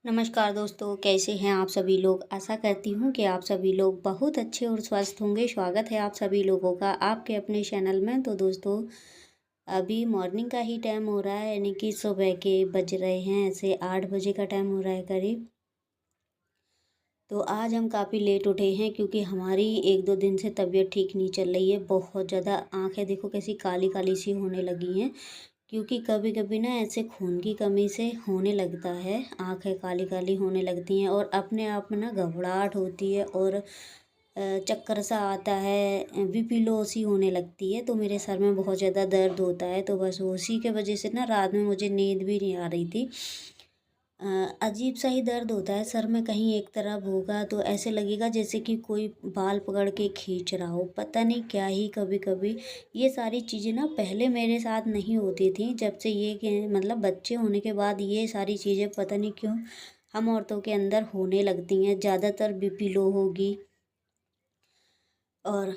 नमस्कार दोस्तों, कैसे हैं आप सभी लोग। आशा करती हूँ कि आप सभी लोग बहुत अच्छे और स्वस्थ होंगे। स्वागत है आप सभी लोगों का आपके अपने चैनल में। तो दोस्तों, अभी मॉर्निंग का ही टाइम हो रहा है, यानी कि सुबह के बज रहे हैं ऐसे 8 बजे का टाइम हो रहा है करीब। तो आज हम काफ़ी लेट उठे हैं क्योंकि हमारी 1-2 दिन से तबीयत ठीक नहीं चल रही है। बहुत ज़्यादा आँखें देखो कैसी काली काली सी होने लगी हैं, क्योंकि कभी कभी ना ऐसे खून की कमी से होने लगता है, आँखें काली काली होने लगती हैं और अपने आप में ना घबराहट होती है और चक्कर सा आता है, बीपी लो सी होने लगती है। तो मेरे सर में बहुत ज़्यादा दर्द होता है, तो बस उसी के वजह से ना रात में मुझे नींद भी नहीं आ रही थी। अजीब सा ही दर्द होता है सर में, कहीं एक तरफ होगा तो ऐसे लगेगा जैसे कि कोई बाल पकड़ के खींच रहा हो, पता नहीं क्या ही। कभी कभी ये सारी चीज़ें ना पहले मेरे साथ नहीं होती थी, जब से ये मतलब बच्चे होने के बाद ये सारी चीज़ें पता नहीं क्यों हम औरतों के अंदर होने लगती हैं। ज़्यादातर बीपी लो होगी और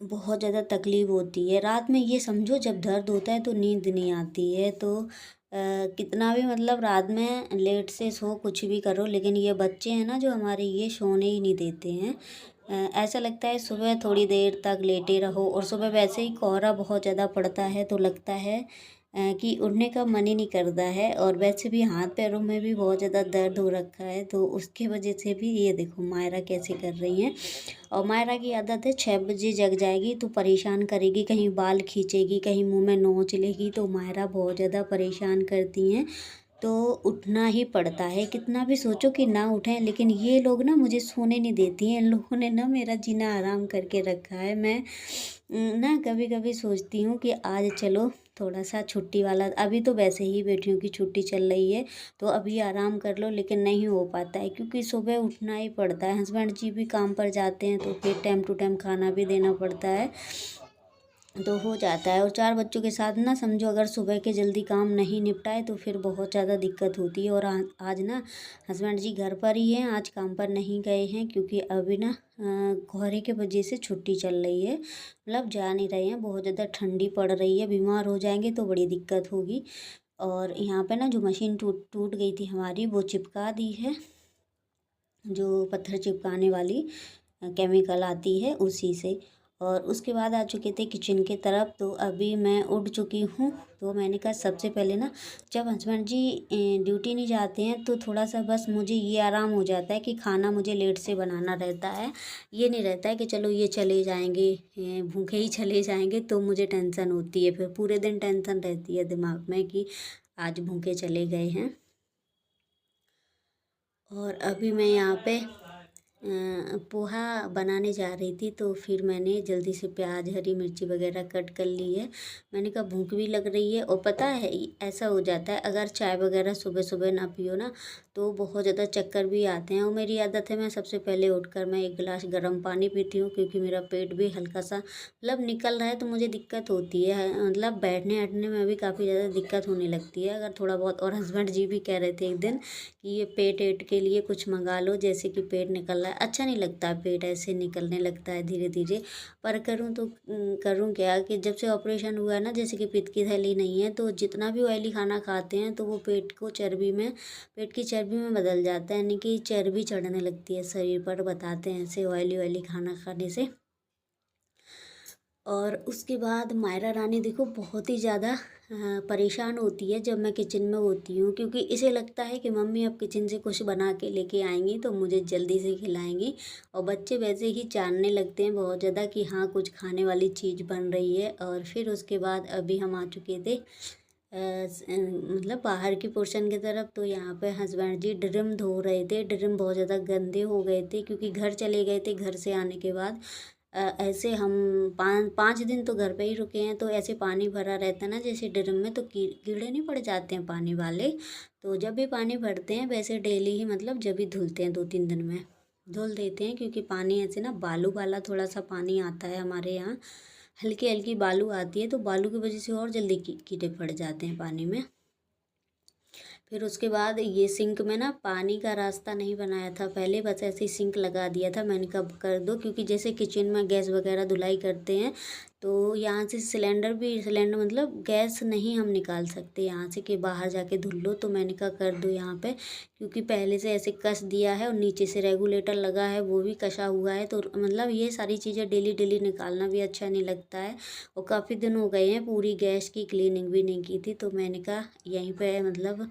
बहुत ज़्यादा तकलीफ़ होती है रात में। ये समझो जब दर्द होता है तो नींद नहीं आती है। तो कितना भी मतलब रात में लेट से सो, कुछ भी करो, लेकिन ये बच्चे हैं ना जो हमारे, ये सोने ही नहीं देते हैं। ऐसा लगता है सुबह थोड़ी देर तक लेटे रहो, और सुबह वैसे ही कोहरा बहुत ज़्यादा पड़ता है तो लगता है कि उठने का मन ही नहीं करता है। और वैसे भी हाथ पैरों में भी बहुत ज़्यादा दर्द हो रखा है, तो उसकी वजह से भी ये देखो मायरा कैसे कर रही हैं। और मायरा की आदत है 6 बजे जग जाएगी तो परेशान करेगी, कहीं बाल खींचेगी, कहीं मुंह में नोच लेगी। तो मायरा बहुत ज़्यादा परेशान करती हैं, तो उठना ही पड़ता है। कितना भी सोचो कि ना उठें, लेकिन ये लोग ना मुझे सोने नहीं देती हैं। इन लोगों ने ना मेरा जीना हराम करके रखा है। मैं ना कभी कभी सोचती हूँ कि आज चलो थोड़ा सा छुट्टी वाला, अभी तो वैसे ही बेटियों की छुट्टी चल रही है तो अभी आराम कर लो, लेकिन नहीं हो पाता है क्योंकि सुबह उठना ही पड़ता है। हस्बैंड जी भी काम पर जाते हैं तो फिर टाइम टू टाइम खाना भी देना पड़ता है, तो हो जाता है। और 4 बच्चों के साथ ना समझो अगर सुबह के जल्दी काम नहीं निपटाए तो फिर बहुत ज़्यादा दिक्कत होती है। और आज ना हस्बैंड जी घर पर ही हैं, आज काम पर नहीं गए हैं क्योंकि अभी ना कोहरे के वजह से छुट्टी चल रही है, मतलब जा नहीं रहे हैं। बहुत ज़्यादा ठंडी पड़ रही है, बीमार हो जाएंगे तो बड़ी दिक्कत होगी। और यहाँ पे ना जो मशीन टूट टूट गई थी हमारी, वो चिपका दी है, जो पत्थर चिपकाने वाली केमिकल आती है उसी से। और उसके बाद आ चुके थे किचन के तरफ, तो अभी मैं उठ चुकी हूँ। तो मैंने कहा सबसे पहले ना, जब हस्बैंड जी ड्यूटी नहीं जाते हैं तो थोड़ा सा बस मुझे ये आराम हो जाता है कि खाना मुझे लेट से बनाना रहता है। ये नहीं रहता है कि चलो ये चले जाएंगे, भूखे ही चले जाएंगे, तो मुझे टेंशन होती है। फिर पूरे दिन टेंशन रहती है दिमाग में कि आज भूखे चले गए हैं। और अभी मैं यहाँ पे पोहा बनाने जा रही थी, तो फिर मैंने जल्दी से प्याज हरी मिर्ची वगैरह कट कर ली है। मैंने कहा भूख भी लग रही है, और पता है ऐसा हो जाता है अगर चाय वगैरह सुबह सुबह ना पियो ना तो बहुत ज़्यादा चक्कर भी आते हैं। और मेरी आदत है, मैं सबसे पहले उठकर मैं 1 गिलास गर्म पानी पीती हूँ, क्योंकि मेरा पेट भी हल्का सा मतलब निकल रहा है तो मुझे दिक्कत होती है, मतलब बैठने हटने में भी काफ़ी ज़्यादा दिक्कत होने लगती है अगर थोड़ा बहुत। और हस्बैंड जी भी कह रहे थे एक दिन कि ये पेट एट के लिए कुछ मंगा लो, जैसे कि पेट निकल रहा है। अच्छा नहीं लगता है, पेट ऐसे निकलने लगता है धीरे धीरे। पर करूँ तो करूँ क्या कि जब से ऑपरेशन हुआ है ना, जैसे कि पित्त की थैली नहीं है, तो जितना भी ऑयली खाना खाते हैं तो वो पेट को चर्बी में, पेट की चर्बी में बदल जाता है, यानी कि चर्बी चढ़ने लगती है शरीर पर, बताते हैं ऐसे ऑयली ऑयली खाना खाने से। और उसके बाद मायरा रानी देखो बहुत ही ज़्यादा परेशान होती है जब मैं किचन में होती हूँ, क्योंकि इसे लगता है कि मम्मी अब किचन से कुछ बना के लेके आएंगी तो मुझे जल्दी से खिलाएंगी। और बच्चे वैसे ही जानने लगते हैं बहुत ज़्यादा कि हाँ कुछ खाने वाली चीज़ बन रही है। और फिर उसके बाद अभी हम आ चुके थे मतलब बाहर की पोर्शन की तरफ। तो यहाँ पे हस्बैंड जी ड्रम धो रहे थे, ड्रम बहुत ज़्यादा गंदे हो गए थे क्योंकि घर चले गए थे। घर से आने के बाद ऐसे हम 5 दिन तो घर पे ही रुके हैं, तो ऐसे पानी भरा रहता है ना जैसे ड्रम में, तो कीड़े नहीं पड़ जाते हैं पानी वाले। तो जब भी पानी भरते हैं वैसे डेली ही, मतलब जब भी धुलते हैं 2-3 दिन में धुल देते हैं, क्योंकि पानी ऐसे ना बालू वाला थोड़ा सा पानी आता है हमारे यहाँ, हल्की हल्की बालू आती है, तो बालू की वजह से और जल्दी कीड़े पड़ जाते हैं पानी में। फिर उसके बाद ये सिंक में ना पानी का रास्ता नहीं बनाया था पहले, बस ऐसे ही सिंक लगा दिया था। मैंने कब कर दो, क्योंकि जैसे किचन में गैस वगैरह धुलाई करते हैं तो यहाँ से सिलेंडर मतलब गैस नहीं हम निकाल सकते यहाँ से कि बाहर जाके धुल लो। तो मैंने कहा कर दो यहाँ पे, क्योंकि पहले से ऐसे कस दिया है और नीचे से रेगुलेटर लगा है वो भी कसा हुआ है। तो मतलब ये सारी चीज़ें डेली डेली निकालना भी अच्छा नहीं लगता है। और काफ़ी दिन हो गए हैं, पूरी गैस की क्लीनिंग भी नहीं की थी। तो मैंने कहा यहीं पे मतलब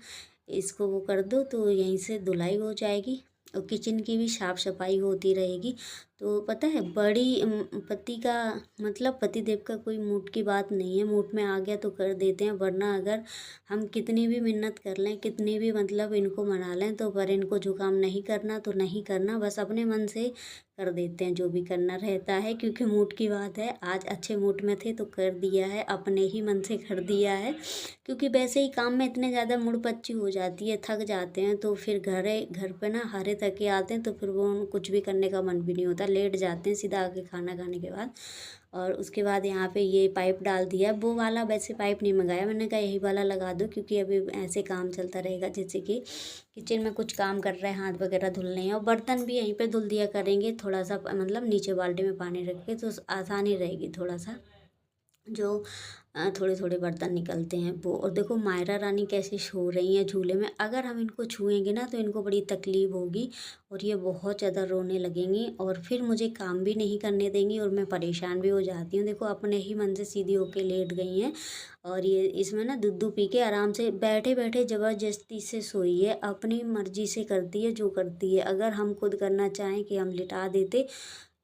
इसको वो कर दो, तो यहीं से धुलाई हो जाएगी और किचन की भी साफ सफाई होती रहेगी। तो पता है बड़ी पति का मतलब पतिदेव का कोई मूड की बात नहीं है, मूड में आ गया तो कर देते हैं। वरना अगर हम कितनी भी मिन्नत कर लें, कितनी भी मतलब इनको मना लें, तो पर इनको जो काम नहीं करना तो नहीं करना, बस अपने मन से कर देते हैं जो भी करना रहता है। क्योंकि मूड की बात है, आज अच्छे मूड में थे तो कर दिया है, अपने ही मन से कर दिया है। क्योंकि वैसे ही काम में इतने ज़्यादा मुड़पच्ची हो जाती है, थक जाते हैं, तो फिर घर पे ना हारे थके आते हैं, तो फिर वो कुछ भी करने का मन भी नहीं होता, लेट जाते हैं सीधा आके खाना खाने के बाद। और उसके बाद यहाँ पे ये पाइप डाल दिया, वो वाला वैसे पाइप नहीं मंगाया, मैंने कहा यही वाला लगा दो, क्योंकि अभी ऐसे काम चलता रहेगा जैसे कि किचन में कुछ काम कर रहे हैं, हाथ वगैरह धुलने हैं। और बर्तन भी यहीं पे धुल दिया करेंगे, थोड़ा सा मतलब नीचे बाल्टी में पानी रख के, तो आसानी रहेगी थोड़ा सा, जो थोड़े थोड़े बर्तन निकलते हैं वो। और देखो मायरा रानी कैसे सो रही हैं झूले में, अगर हम इनको छुएंगे ना तो इनको बड़ी तकलीफ होगी और ये बहुत ज़्यादा रोने लगेंगी और फिर मुझे काम भी नहीं करने देंगी और मैं परेशान भी हो जाती हूँ। देखो अपने ही मन से सीधी होके लेट गई हैं और ये इसमें ना दूध पी के आराम से बैठे बैठे ज़बरदस्ती से सोई है, अपनी मर्जी से करती है जो करती है। अगर हम खुद करना चाहें कि हम लिटा देते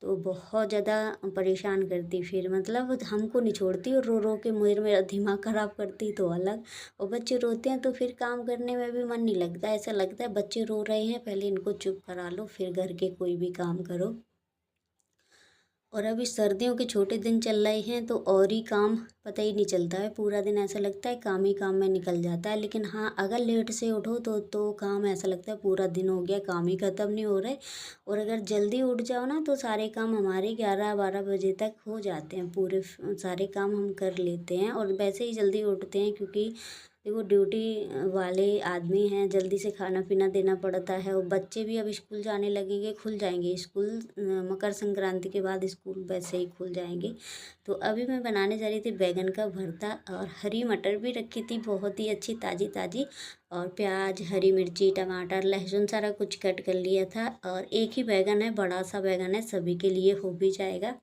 तो बहुत ज़्यादा परेशान करती, फिर मतलब हमको नहीं छोड़ती और रो रो के मेरा दिमाग ख़राब करती तो अलग। और बच्चे रोते हैं तो फिर काम करने में भी मन नहीं लगता, ऐसा लगता है बच्चे रो रहे हैं पहले इनको चुप करा लो फिर घर के कोई भी काम करो। और अभी सर्दियों के छोटे दिन चल रहे हैं तो और ही काम पता ही नहीं चलता है, पूरा दिन ऐसा लगता है काम ही काम में निकल जाता है। लेकिन हाँ अगर लेट से उठो तो काम ऐसा लगता है पूरा दिन हो गया, काम ही ख़त्म नहीं हो रहे। और अगर जल्दी उठ जाओ ना तो सारे काम हमारे 11-12 बजे तक हो जाते हैं, पूरे सारे काम हम कर लेते हैं। और वैसे ही जल्दी उठते हैं क्योंकि देखो ड्यूटी वाले आदमी हैं, जल्दी से खाना पीना देना पड़ता है। और बच्चे भी अब स्कूल जाने लगेंगे, खुल जाएंगे स्कूल, मकर संक्रांति के बाद स्कूल वैसे ही खुल जाएंगे। तो अभी मैं बनाने जा रही थी बैगन का भरता और हरी मटर भी रखी थी बहुत ही अच्छी ताज़ी ताज़ी, और प्याज हरी मिर्ची टमाटर लहसुन सारा कुछ कट कर लिया था। और एक ही बैगन है, बड़ा सा बैगन है, सभी के लिए हो भी जाएगा।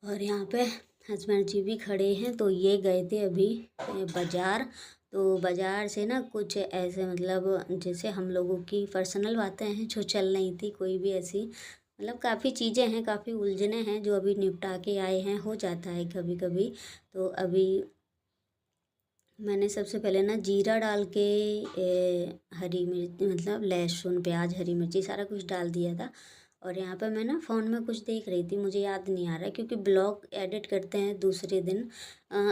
और यहाँ पे हस्बैंड जी भी खड़े हैं, तो ये गए थे अभी बाज़ार। तो बाज़ार से ना कुछ ऐसे मतलब जैसे हम लोगों की पर्सनल बातें हैं जो चल रही थी, कोई भी ऐसी मतलब काफ़ी चीज़ें हैं, काफ़ी उलझने हैं जो अभी निपटा के आए हैं, हो जाता है कभी कभी। तो अभी मैंने सबसे पहले ना जीरा डाल के हरी मिर्च मतलब लहसुन प्याज हरी मिर्ची सारा कुछ डाल दिया था। और यहाँ पर मैं ना फ़ोन में कुछ देख रही थी, मुझे याद नहीं आ रहा है क्योंकि ब्लॉग एडिट करते हैं दूसरे दिन,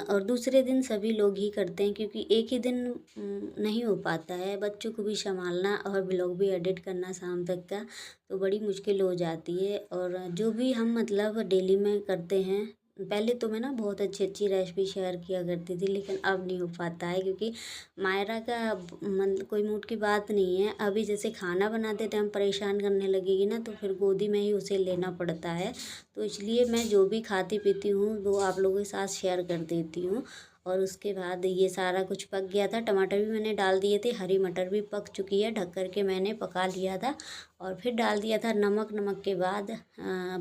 और दूसरे दिन सभी लोग ही करते हैं क्योंकि एक ही दिन नहीं हो पाता है, बच्चों को भी संभालना और ब्लॉग भी एडिट करना शाम तक का, तो बड़ी मुश्किल हो जाती है। और जो भी हम मतलब डेली में करते हैं, पहले तो मैं ना बहुत अच्छी अच्छी रेसिपी शेयर किया करती थी, लेकिन अब नहीं हो पाता है क्योंकि मायरा का मन कोई मूड की बात नहीं है। अभी जैसे खाना बनाते टाइम परेशान करने लगेगी ना तो फिर गोदी में ही उसे लेना पड़ता है। तो इसलिए मैं जो भी खाती पीती हूँ वो आप लोगों के साथ शेयर कर देती हूँ। और उसके बाद ये सारा कुछ पक गया था, टमाटर भी मैंने डाल दिए थे, हरी मटर भी पक चुकी है, ढक कर के मैंने पका लिया था। और फिर डाल दिया था नमक के बाद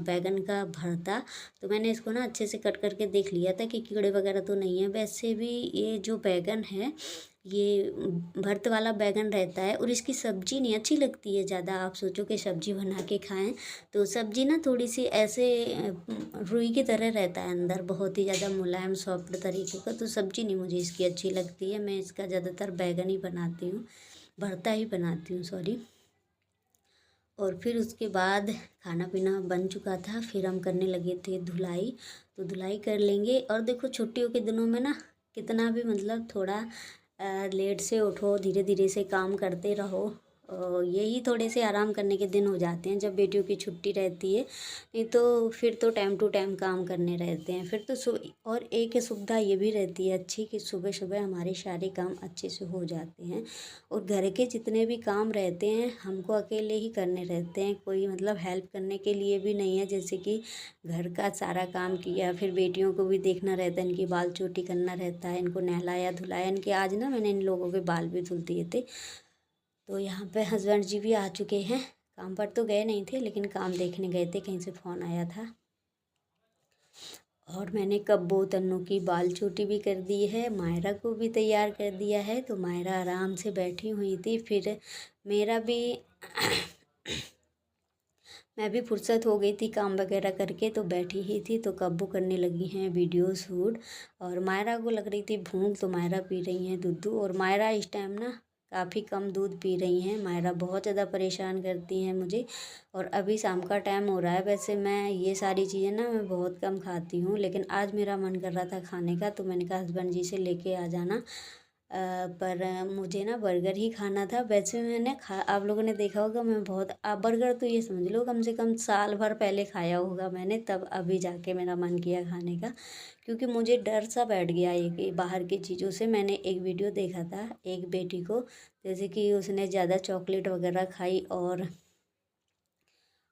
बैगन का भरता। तो मैंने इसको ना अच्छे से कट करके देख लिया था कि कीड़े वगैरह तो नहीं है। वैसे भी ये जो बैगन है ये भरत वाला बैगन रहता है और इसकी सब्ज़ी नहीं अच्छी लगती है ज़्यादा। आप सोचो कि सब्ज़ी बना के खाएं तो सब्ज़ी ना थोड़ी सी ऐसे रुई की तरह रहता है अंदर, बहुत ही ज़्यादा मुलायम सॉफ्ट तरीके का, तो सब्ज़ी नहीं मुझे इसकी अच्छी लगती है। मैं इसका ज़्यादातर बैगन ही बनाती हूँ, भरता ही बनाती हूँ सॉरी। और फिर उसके बाद खाना पीना बन चुका था, फिर हम करने लगे थे धुलाई। तो धुलाई कर लेंगे। और देखो छुट्टियों के दिनों में ना कितना भी मतलब थोड़ा लेट से उठो, धीरे धीरे से काम करते रहो, यही थोड़े से आराम करने के दिन हो जाते हैं जब बेटियों की छुट्टी रहती है। नहीं तो फिर तो टाइम टू टाइम काम करने रहते हैं फिर तो। और एक सुविधा ये भी रहती है अच्छी कि सुबह सुबह हमारे सारे काम अच्छे से हो जाते हैं। और घर के जितने भी काम रहते हैं हमको अकेले ही करने रहते हैं, कोई मतलब हेल्प करने के लिए भी नहीं है। जैसे कि घर का सारा काम किया, फिर बेटियों को भी देखना रहता है, इनकी बाल चोटी करना रहता है, इनको नहलाया धुलाया। इनके आज ना मैंने इन लोगों के बाल भी धुल दिए थे। तो यहाँ पे हस्बैंड जी भी आ चुके हैं। काम पर तो गए नहीं थे लेकिन काम देखने गए थे, कहीं से फ़ोन आया था। और मैंने कब्बो तन्नू की बाल चोटी भी कर दी है, मायरा को भी तैयार कर दिया है। तो मायरा आराम से बैठी हुई थी। फिर मेरा भी मैं भी फुर्सत हो गई थी काम वगैरह करके, तो बैठी ही थी। तो कब्बू करने लगी हैं वीडियो शूट। और मायरा को लग रही थी भूख, तो मायरा पी रही हैं दूध। और मायरा इस टाइम ना काफ़ी कम दूध पी रही हैं। मायरा बहुत ज़्यादा परेशान करती हैं मुझे। और अभी शाम का टाइम हो रहा है। वैसे मैं ये सारी चीज़ें ना मैं बहुत कम खाती हूँ, लेकिन आज मेरा मन कर रहा था खाने का, तो मैंने कहा हस्बैंड जी से लेके आ जाना। पर मुझे ना बर्गर ही खाना था। वैसे मैंने आप लोगों ने देखा होगा मैं बहुत बर्गर तो ये समझ लो कम से कम साल भर पहले खाया होगा मैंने, तब अभी जाके मेरा मन किया खाने का। क्योंकि मुझे डर सा बैठ गया ये बाहर की चीज़ों से। मैंने एक वीडियो देखा था एक बेटी को, जैसे कि उसने ज़्यादा चॉकलेट वगैरह खाई और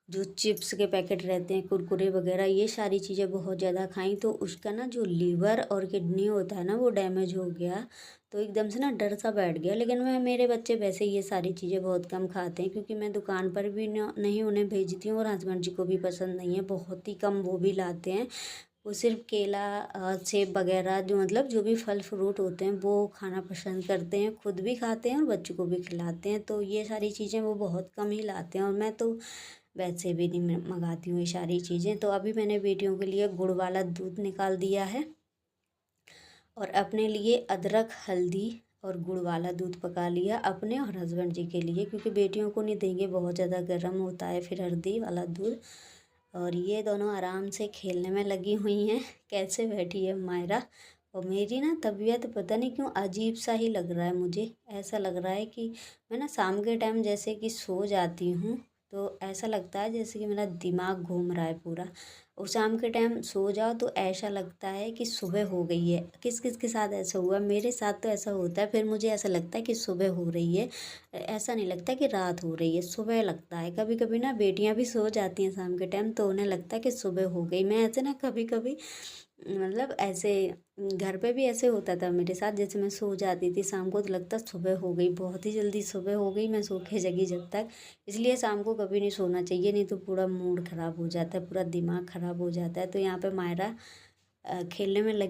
जो चिप्स के पैकेट रहते हैं, कुरकुरे वगैरह, ये सारी चीज़ें बहुत ज़्यादा खाई, तो उसका ना जो लीवर और किडनी होता है ना वो डैमेज हो गया। तो एकदम से ना डर सा बैठ गया। लेकिन मैं मेरे बच्चे वैसे ये सारी चीज़ें बहुत कम खाते हैं, क्योंकि मैं दुकान पर भी नहीं उन्हें भेजती हूँ और हस्बैंड जी को भी पसंद नहीं है, बहुत ही कम वो भी लाते हैं। वो सिर्फ केला सेब वगैरह जो मतलब जो भी फल फ्रूट होते हैं वो खाना पसंद करते हैं, खुद भी खाते हैं और बच्चों को भी खिलाते हैं। तो ये सारी चीज़ें वो बहुत कम ही लाते हैं, और मैं तो वैसे भी नहीं मंगाती हूँ ये सारी चीज़ें। तो अभी मैंने बेटियों के लिए गुड़ वाला दूध निकाल दिया है और अपने लिए अदरक हल्दी और गुड़ वाला दूध पका लिया, अपने और हस्बैंड जी के लिए, क्योंकि बेटियों को नहीं देंगे, बहुत ज़्यादा गर्म होता है फिर हल्दी वाला दूध। और ये दोनों आराम से खेलने में लगी हुई हैं। कैसे बैठी है मायरा। और मेरी ना तबीयत पता नहीं क्यों अजीब सा ही लग रहा है मुझे। ऐसा लग रहा है कि मैं ना शाम के टाइम जैसे कि सो जाती हूँ, तो ऐसा लगता है जैसे कि मेरा दिमाग घूम रहा है पूरा। और शाम के टाइम सो जाओ तो ऐसा लगता है कि सुबह हो गई है। किस किस के साथ ऐसा हुआ, मेरे साथ तो ऐसा होता है। फिर मुझे ऐसा लगता है कि सुबह हो रही है, ऐसा नहीं लगता कि रात हो रही है, सुबह लगता है। कभी कभी ना बेटियां भी सो जाती हैं शाम के टाइम, तो उन्हें लगता है कि सुबह हो गई। मैं ऐसे ना कभी कभी मतलब ऐसे घर पे भी ऐसे होता था मेरे साथ, जैसे मैं सो जाती थी शाम को तो लगता सुबह हो गई, बहुत ही जल्दी सुबह हो गई, मैं सो के जगी जब तक। इसलिए शाम को कभी नहीं सोना चाहिए, नहीं तो पूरा मूड ख़राब हो जाता है, पूरा दिमाग ख़राब हो जाता है। तो यहाँ पे मायरा खेलने में लगी।